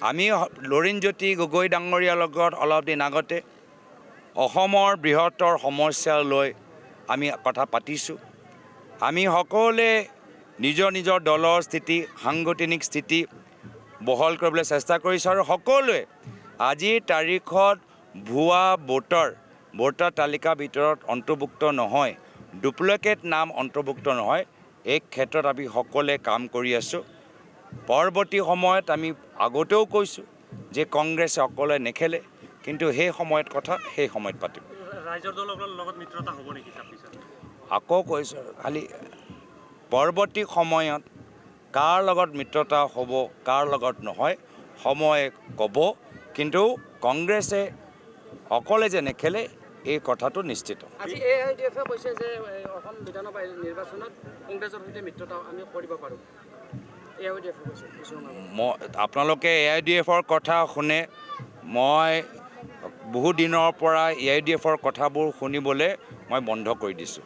আমি লৰিণজ্যোতি গগৈ ডাঙৰীয়াৰ লগত অলপ দিন আগতে অসমৰ বৃহত্তৰ সমস্যা লৈ আমি কথা পাতিছোঁ। আমি সকলোৱে নিজৰ নিজৰ দলৰ স্থিতি সাংগঠনিক স্থিতি বহল কৰিবলৈ চেষ্টা কৰিছোঁ আৰু সকলোৱে আজিৰ তাৰিখত ভুৱা ভোটাৰ তালিকাৰ ভিতৰত অন্তৰ্ভুক্ত নহয়, ডুপ্লিকেট নাম অন্তৰ্ভুক্ত নহয়, এই ক্ষেত্ৰত আমি সকলোৱে কাম কৰি আছোঁ। পৰৱৰ্তী সময়ত আমি আগতেও কৈছোঁ যে কংগ্ৰেছে অকলে নেখেলে, কিন্তু সেই সময়ত কথা সেই সময়ত পাতিম। ৰাইজৰ দলৰ লগত মিত্ৰতা হ'ব নেকি? আকৌ কৈছোঁ, খালি পৰৱৰ্তী সময়ত কাৰ লগত মিত্ৰতা হ'ব কাৰ লগত নহয় সময়ে ক'ব, কিন্তু কংগ্ৰেছে অকলে যে নেখেলে এই কথাটো নিশ্চিত। আজি AIDF-এ কৈছে যে অসম বিধানসভা নিৰ্বাচনত কংগ্ৰেছৰ সৈতে মিত্ৰতা আমি কৰিব পাৰোঁ। AIDF-এ কৈছে। আপোনালোকে AIDF-ৰ কথা শুনে, মই বহু দিনৰ পৰা AIDF-ৰ কথাবোৰ শুনিবলৈ মই বন্ধ কৰি দিছোঁ।